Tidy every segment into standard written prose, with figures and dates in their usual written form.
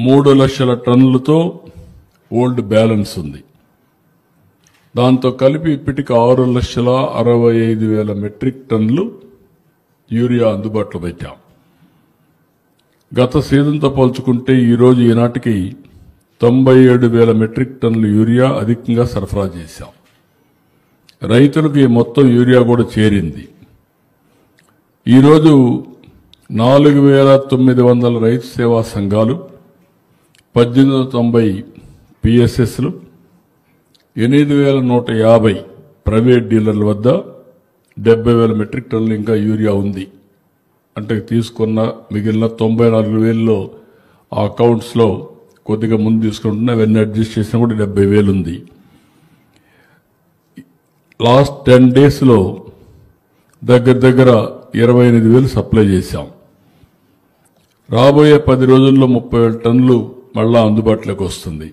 3 లక్షల టన్నులతో old balance ఉంది. దాంతో కలిపి ఇప్పటికి 6,65,000 మెట్రిక్ టన్నులు యూరియా అందుబాటులో పెట్టాం. గత సీజన్తో పోల్చుకుంటే ఈరోజు ఈనాటికి 97,000 మెట్రిక్ టన్నులు యూరియా అధికంగా సరఫరా చేశాం. రైతులకు ఈ మొత్తం యూరియా కూడా చేరింది. ఈరోజు 4,900 రైతు సేవా సంఘాలు, 1890 పిఎస్ఎస్లు, 8,150 ప్రైవేట్ డీలర్ల వద్ద 70,000 మెట్రిక్ టన్నులు ఇంకా యూరియా ఉంది. అంటే తీసుకున్న మిగిలిన 94,000లో ఆ అకౌంట్స్లో కొద్దిగా ముందు తీసుకుంటున్నా, అవన్నీ అడ్జస్ట్ చేసినా కూడా 70,000 ఉంది. లాస్ట్ 10 డేస్లో దగ్గర 28,000 సప్లై చేశాం. రాబోయే 10 రోజుల్లో 30,000 టన్నులు మళ్ళా అందుబాటులోకి వస్తుంది.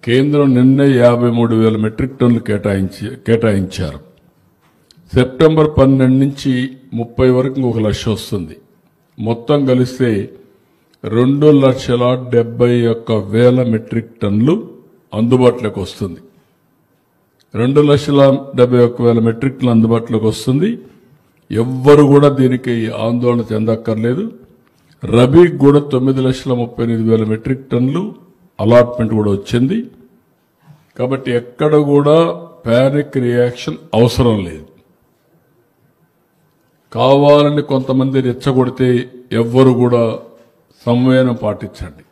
కేంద్రం నిన్నే 53,000 మెట్రిక్ టన్నులు కేటాయించారు. సెప్టెంబర్ 12 నుంచి 30 వరకు 1 లక్ష వస్తుంది. మొత్తం కలిస్తే 2,71,000 మెట్రిక్ టన్నులు అందుబాటులోకి వస్తుంది. 2,71,000 మెట్రిక్ టన్నులు అందుబాటులోకి వస్తుంది. ఎవ్వరు కూడా దీనికి ఆందోళన చెందక్కర్లేదు. రబీకి కూడా 9,38,000 మెట్రిక్ టన్నులు అలాట్మెంట్ కూడా వచ్చింది. కాబట్టి ఎక్కడ కూడా పానిక్ రియాక్షన్ అవసరం లేదు. కావాలని కొంతమంది రెచ్చగొడితే ఎవ్వరు కూడా సంవేదన పాటించండి.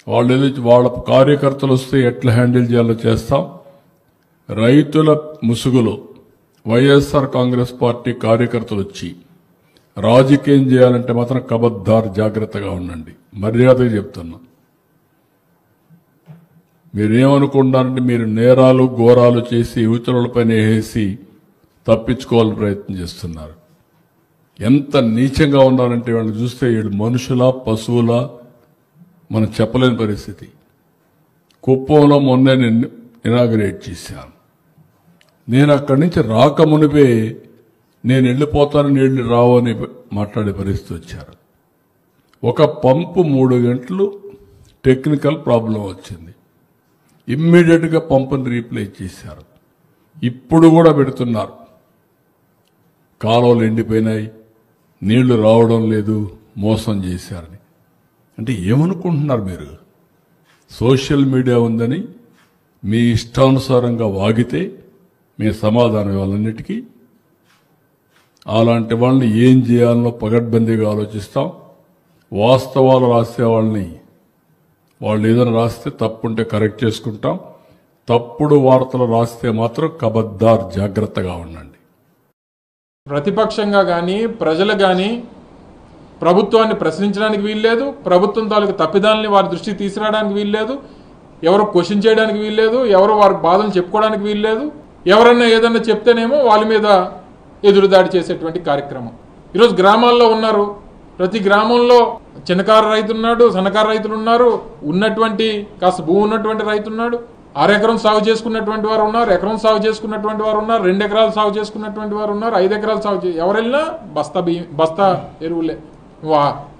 వాళ్ళ కార్యకర్తలు వస్తే ఎట్లా హ్యాండిల్ చేయాలో చేస్తాం. రైతుల ముసుగులో వైఎస్ఆర్ కాంగ్రెస్ పార్టీ కార్యకర్తలు వచ్చి రాజకీయం చేయాలంటే మాత్రం కబద్దార్ జాగ్రత్తగా ఉండండి. మర్యాదగా చెప్తున్నా. మీరేమనుకుంటారంటే మీరు నేరాలు ఘోరాలు చేసి యువతులపైన వేసి తప్పించుకోవాలని ప్రయత్నం చేస్తున్నారు. ఎంత నీచంగా ఉన్నారంటే వాళ్ళని చూస్తే వీళ్ళు మనుషుల పశువుల మనం చెప్పలేని పరిస్థితి. కుప్పంలో మొన్నే నేను ఇనాగ్రేట్ చేశాను. నేను అక్కడి నుంచి రాకమునిపే నేను వెళ్ళిపోతాను, నీళ్లు రావు అని మాట్లాడే పరిస్థితి వచ్చారు. ఒక పంపు 3 గంటలు టెక్నికల్ ప్రాబ్లం వచ్చింది. ఇమ్మీడియట్గా పంపుని రీప్లేస్ చేశారు. ఇప్పుడు కూడా పెడుతున్నారు. కాలువలు ఎండిపోయినాయి, నీళ్లు రావడం లేదు, మోసం చేశారని. అంటే ఏమనుకుంటున్నారు మీరు? సోషల్ మీడియా ఉందని మీ ఇష్టానుసారంగా వాగితే మీ సమాధానం ఇవ్వాలన్నిటికీ. అలాంటి వాళ్ళని ఏం చేయాలనో పగడ్బందీగా ఆలోచిస్తాం. వాస్తవాలు రాసే వాళ్ళని వాళ్ళు ఏదైనా రాస్తే తప్పుంటే కరెక్ట్ చేసుకుంటాం. తప్పుడు వార్తలు రాస్తే మాత్రం కబద్దార్ జాగ్రత్తగా ఉండండి. ప్రతిపక్షంగా కానీ ప్రజలు కానీ ప్రభుత్వాన్ని ప్రశ్నించడానికి వీల్లేదు. ప్రభుత్వం తాలూకు తప్పిదాలని వారి దృష్టికి తీసుకురావడానికి వీల్లేదు. ఎవరు క్వశ్చన్ చేయడానికి వీల్లేదు. ఎవరు వారి బాధలు చెప్పుకోవడానికి వీల్లేదు. ఎవరన్నా ఏదన్నా చెప్తేనేమో వాళ్ళ మీద ఎదురుదాడి చేసేటువంటి కార్యక్రమం. ఈరోజు గ్రామాల్లో ఉన్నారు. ప్రతి గ్రామంలో చిన్నకారు రైతు ఉన్నాడు, సన్నకారు రైతులు ఉన్నారు, ఉన్నటువంటి కాస్త భూమి ఉన్నటువంటి రైతు ఉన్నాడు, 6 ఎకరం సాగు చేసుకున్నటువంటి వారు ఉన్నారు, ఎకరం సాగు చేసుకున్నటువంటి వారు ఉన్నారు, 2 ఎకరాలు సాగు చేసుకున్నటువంటి వారు ఉన్నారు, 5 ఎకరాలు సాగు ఎవరు వెళ్ళినా బస్తా ఎరువులే.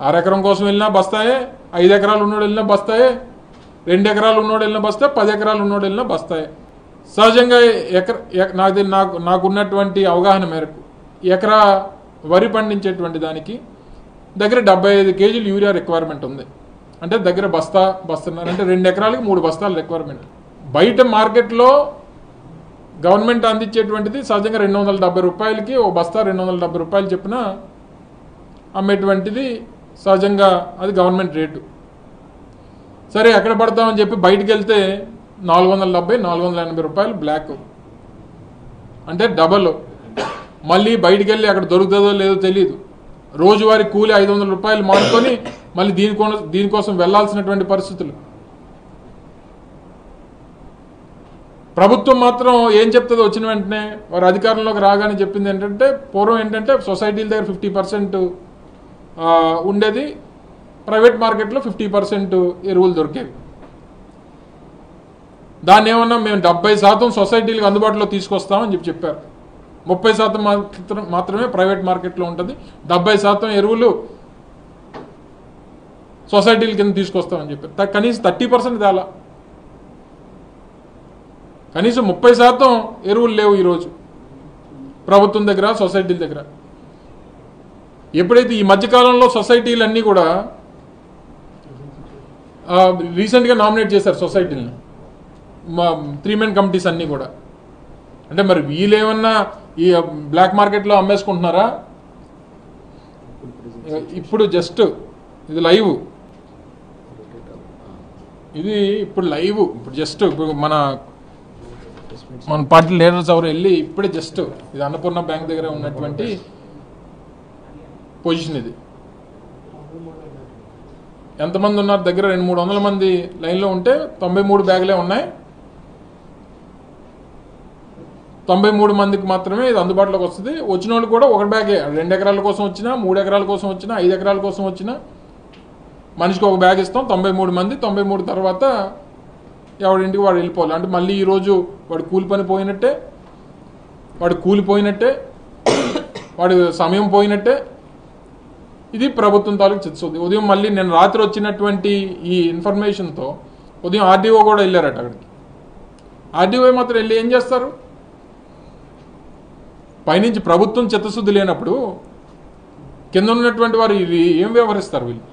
6 ఎకరం కోసం వెళ్ళినా బస్తాయే, 5 ఎకరాలు ఉన్నోడు వెళ్ళినా బస్తాయే, 2 ఎకరాలు ఉన్నోడు వెళ్ళినా బస్తాయి, 10 ఎకరాలు ఉన్నోడు వెళ్ళినా బస్తాయే. సహజంగా నాకున్నటువంటి అవగాహన మేరకు ఎకరా వరి పండించేటువంటి దానికి దగ్గర 75 కేజీలు యూరియా రిక్వైర్మెంట్ ఉంది. అంటే దగ్గర బస్తున్నారు అంటే 2 ఎకరాలకి 3 బస్తాలు రిక్వైర్మెంట్. బయట మార్కెట్లో గవర్నమెంట్ అందించేటువంటిది సహజంగా 270 రూపాయలకి ఓ బస్తా 270 రూపాయలు చెప్పిన అమ్మేటువంటిది సహజంగా అది గవర్నమెంట్ రేటు. సరే ఎక్కడ పడతామని చెప్పి బయటకు వెళ్తే 470, 480 రూపాయలు బ్లాక్. అంటే డబల్. మళ్ళీ బయటికి వెళ్ళి అక్కడ దొరుకుతుందో లేదో తెలియదు. రోజువారీ కూలి 500 రూపాయలు మానుకొని మళ్ళీ దీనికోసం వెళ్లాల్సినటువంటి పరిస్థితులు. ప్రభుత్వం మాత్రం ఏం చెప్తుందో వచ్చిన వెంటనే వారు అధికారంలోకి రాగానే చెప్పింది ఏంటంటే, పూర్వం ఏంటంటే సొసైటీల దగ్గర 50% ఉండేది, ప్రైవేట్ మార్కెట్లో 50% ఎరువులు దొరికేవి. దాన్ని ఏమన్నా మేము 70% సొసైటీలకు అందుబాటులో తీసుకొస్తామని చెప్పారు. 30% మాత్రమే ప్రైవేట్ మార్కెట్లో ఉంటుంది. 70% ఎరువులు సొసైటీల కింద తీసుకొస్తామని చెప్పారు. కనీసం 30% తేలా, కనీసం 30% ఎరువులు లేవు ఈరోజు ప్రభుత్వం దగ్గర, సొసైటీల దగ్గర. ఎప్పుడైతే ఈ మధ్యకాలంలో సొసైటీలన్నీ కూడా రీసెంట్గా నామినేట్ చేశారు సొసైటీలను, 3 మెన్ కమిటీస్ అన్నీ కూడా. అంటే మరి వీళ్ళేమన్నా ఈ బ్లాక్ మార్కెట్లో అమ్మేసుకుంటున్నారా? ఇప్పుడు జస్ట్ ఇది లైవ్, ఇది ఇప్పుడు లైవ్, ఇప్పుడు జస్ట్ మన పార్టీ లీడర్స్ ఎవరు వెళ్ళి ఇప్పుడే జస్ట్ ఇది అన్నపూర్ణ బ్యాంక్ దగ్గర ఉన్నటువంటి పొజిషన్. ఇది ఎంతమంది ఉన్నారు దగ్గర? 200-300 మంది లైన్లో ఉంటే 93 బ్యాగులే ఉన్నాయి. 93 మందికి మాత్రమే ఇది అందుబాటులోకి వస్తుంది. వచ్చిన వాళ్ళు కూడా ఒక బ్యాగే, 2 ఎకరాల కోసం వచ్చినా, 3 ఎకరాల కోసం వచ్చినా, 5 ఎకరాల కోసం వచ్చినా మనిషికి ఒక బ్యాగ్ ఇస్తాం. 93 మంది, 93 తర్వాత ఎవడింటికి వాడు వెళ్ళిపోవాలి. అంటే మళ్ళీ ఈరోజు వాడు కూలి పని పోయినట్టే, వాడు కూలిపోయినట్టే, వాడి సమయం పోయినట్టే. ఇది ప్రభుత్వం తాలూకు చిత్తశుద్ధి. ఉదయం మళ్ళీ నేను రాత్రి వచ్చినటువంటి ఈ ఇన్ఫర్మేషన్తో ఉదయం ఆర్డీఓ కూడా వెళ్ళారట అక్కడికి. ఆర్డీఓ మాత్రం వెళ్ళి ఏం చేస్తారు? పైనుంచి ప్రభుత్వం చిత్తశుద్ధి లేనప్పుడు కింద ఉన్నటువంటి వారు ఏం వ్యవహరిస్తారు వీళ్ళు?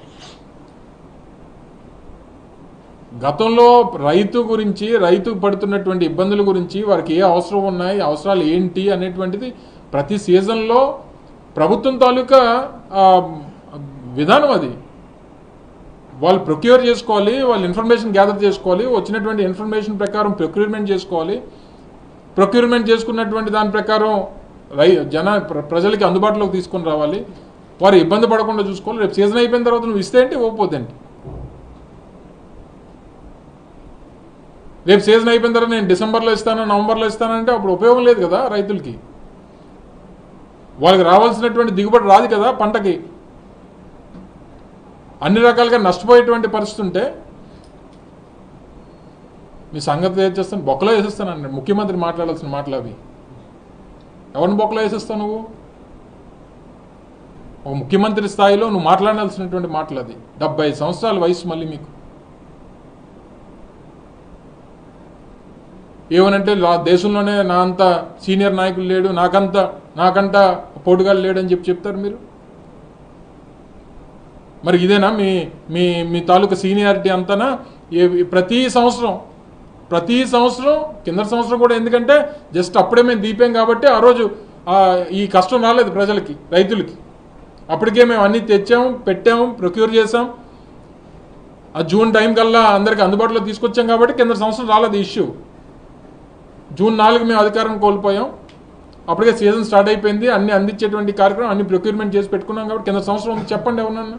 గతంలో రైతు గురించి, రైతు పడుతున్నటువంటి ఇబ్బందుల గురించి, వారికి ఏ అవసరం ఉన్నాయి, అవసరాలు ఏంటి అనేటువంటిది ప్రతి సీజన్లో ప్రభుత్వం తాలూకా విధానం అది. వాళ్ళు ప్రొక్యూర్ చేసుకోవాలి, వాళ్ళు ఇన్ఫర్మేషన్ గ్యాదర్ చేసుకోవాలి, వచ్చినటువంటి ఇన్ఫర్మేషన్ ప్రకారం ప్రొక్యూర్మెంట్ చేసుకోవాలి. ప్రొక్యూర్మెంట్ చేసుకున్నటువంటి దాని ప్రకారం ప్రజలకి అందుబాటులోకి తీసుకొని రావాలి. వారు ఇబ్బంది పడకుండా చూసుకోవాలి. రేపు సీజన్ అయిపోయిన తర్వాత నువ్వు ఇస్తే ఏంటి, ఇవ్వకపోతేంటి? రేపు సీజన్ అయిపోయిన తర్వాత నేను డిసెంబర్లో ఇస్తాను, నవంబర్లో ఇస్తానంటే అప్పుడు ఉపయోగం లేదు కదా రైతులకి. వాళ్ళకి రావాల్సినటువంటి దిగుబడి రాదు కదా పంటకి. అన్ని రకాలుగా నష్టపోయేటువంటి పరిస్థితి ఉంటే మీ సంగతి ఏం చేస్తాను? బొక్కలో వేసేస్తాను అన్నాడు ముఖ్యమంత్రి. మాట్లాడాల్సిన మాటలు అవి. ఎవరిని బొక్కలో వేసేస్తావు నువ్వు? ఒక ముఖ్యమంత్రి స్థాయిలో నువ్వు మాట్లాడాల్సినటువంటి మాటలు అది. 70 సంవత్సరాల వయసు మళ్ళీ మీకు. ఏమనంటే దేశంలోనే నా అంత సీనియర్ నాయకులు లేడు, నాకంట పోటుగాళ్ళు లేడని చెప్తారు మీరు. మరి ఇదేనా మీ మీ మీ తాలూకా సీనియారిటీ అంతనా? ప్రతి సంవత్సరం కింద సంవత్సరం కూడా, ఎందుకంటే జస్ట్ అప్పుడే మేము దీపాం కాబట్టి ఆ రోజు ఈ కష్టం రాలేదు ప్రజలకి, రైతులకి. అప్పటికే మేము అన్నీ తెచ్చాము, పెట్టాము, ప్రొక్యూర్ చేసాం. ఆ జూన్ టైం కల్లా అందరికి అందుబాటులో తీసుకొచ్చాం కాబట్టి కింద సంవత్సరం రాలేదు ఇష్యూ. జూన్ 4 మేము అధికారం కోల్పోయాం. అప్పటికే సీజన్ స్టార్ట్ అయిపోయింది. అన్ని అందించేటువంటి కార్యక్రమం, అన్ని ప్రొక్యూర్మెంట్ చేసి పెట్టుకున్నాం కాబట్టి కింద సంవత్సరం చెప్పండి ఎవరన్నా.